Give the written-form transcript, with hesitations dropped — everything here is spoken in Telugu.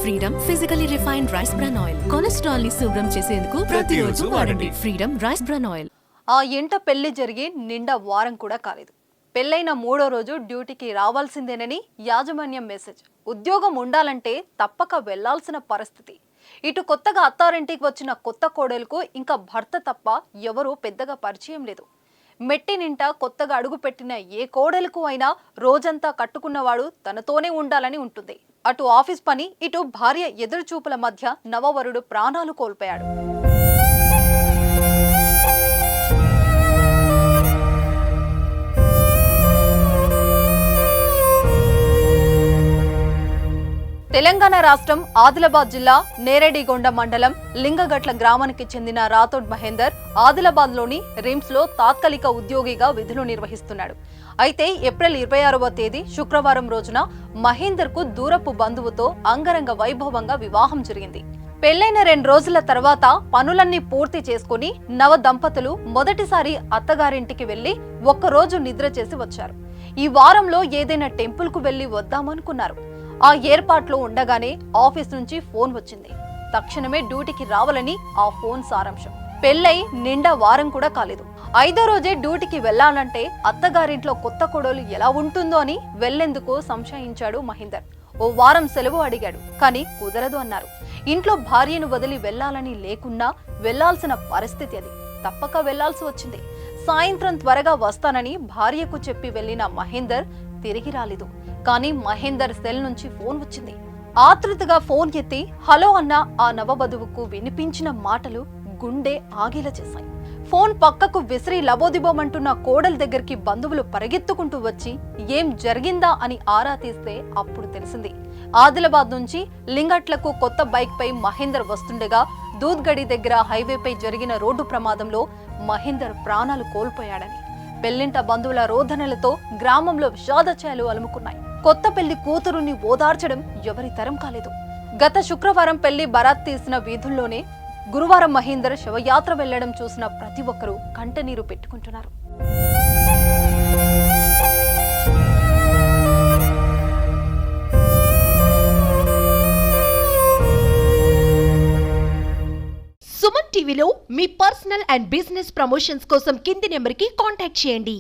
Freedom physically refined rice bran oil. Cholesterol ని శుభ్రం చేసేందుకు ప్రతిరోజు వాడండి ఫ్రీడమ్ రైస్ బ్రాన్ ఆయిల్. ఆ ఇంట పెళ్లి జరిగి నిండా వారం కూడా కాలేదు. పెళ్లైన 3వ రోజు డ్యూటీకి రావాల్సిందేనని యాజమాన్యం మెసేజ్. ఉద్యోగం ఉండాలంటే తప్పక వెళ్లాల్సిన పరిస్థితి. ఇటు కొత్తగా అత్తారింటికి వచ్చిన కొత్త కోడలకు ఇంకా భర్త తప్ప ఎవరూ పెద్దగా పరిచయం లేదు. మెట్టి నింట కొత్తగా అడుగుపెట్టిన ఏ కోడలకు అయినా రోజంతా కట్టుకున్నవాడు తనతోనే ఉండాలని ఉంటుంది. అటు ఆఫీస్ పని, ఇటు భార్య ఎదురుచూపుల మధ్య నవవరుడు ప్రాణాలు కోల్పోయాడు. తెలంగాణ రాష్ట్రం ఆదిలాబాద్ జిల్లా నేరేడిగొండ మండలం లింగగట్ల గ్రామానికి చెందిన రాథోడ్ మహేందర్ ఆదిలాబాద్లోని రిమ్స్లో తాత్కాలిక ఉద్యోగిగా విధులు నిర్వహిస్తున్నాడు. అయితే ఏప్రిల్ 26వ తేదీ శుక్రవారం రోజున మహేందర్కు దూరపు బంధువుతో అంగరంగ వైభవంగా వివాహం జరిగింది. పెళ్లైన 2 రోజుల తర్వాత పనులన్నీ పూర్తి చేసుకుని నవ దంపతులు మొదటిసారి అత్తగారింటికి వెళ్లి ఒక్కరోజు నిద్ర చేసి వచ్చారు. ఈ వారంలో ఏదైనా టెంపుల్ కు వెళ్లి వద్దామనుకున్నారు. ఆ ఏర్పాట్లో ఉండగానే ఆఫీస్ నుంచి ఫోన్ వచ్చింది. తక్షణమే డ్యూటీకి రావాలని ఆ ఫోన్ సారాంశం. పెళ్లై నిండా వారం కూడా కాలేదు. 5వ రోజే డ్యూటీకి వెళ్లాలంటే అత్తగారింట్లో కొత్త కోడలు ఎలా ఉంటుందో అని వెళ్లేందుకు సంశయించాడు మహేందర్. ఓ వారం సెలవు అడిగాడు, కానీ కుదరదు అన్నారు. ఇంట్లో భార్యను వదిలి వెళ్లాలని లేకున్నా వెళ్లాల్సిన పరిస్థితి అది. తప్పక వెళ్లాల్సి వచ్చింది. సాయంత్రం త్వరగా వస్తానని భార్యకు చెప్పి వెళ్లిన మహేందర్ తిరిగి రాలేదు. కానీ మహేందర్ సెల్ నుంచి ఫోన్ వచ్చింది. ఆతృతగా ఫోన్ ఎత్తి హలో అన్న ఆ నవవధువుకు వినిపించిన మాటలు గుండె ఆగేలా చేశాయి. ఫోన్ పక్కకు విసిరి లబోదిబోమంటున్న కోడల దగ్గరికి బంధువులు పరిగెత్తుకుంటూ వచ్చి ఏం జరిగిందా అని ఆరా తీస్తే అప్పుడు తెలిసింది. ఆదిలాబాద్ నుంచి లింగట్లకు కొత్త బైక్ పై మహేందర్ వస్తుండగా దూద్గడి దగ్గర హైవేపై జరిగిన రోడ్డు ప్రమాదంలో మహేందర్ ప్రాణాలు కోల్పోయాడని. పెళ్లింట బంధువుల రోదనలతో గ్రామంలో విషాదఛాయలు అలుముకున్నాయి. కొత్త పెళ్లి కూతురుని ఓదార్చడం ఎవరి తరం కాలేదు. గత శుక్రవారం పెళ్లి బరాత్ తీసిన వీధుల్లోనే గురువారం మహేందర్ శవయాత్ర వెళ్లడం చూసిన ప్రతి ఒక్కరూ కంటనీరు పెట్టుకుంటున్నారు. సుమన్ టీవీలో మీ పర్సనల్ అండ్ బిజినెస్ ప్రమోషన్స్ కోసం కింది నెంబర్కి కాంటాక్ట్ చేయండి.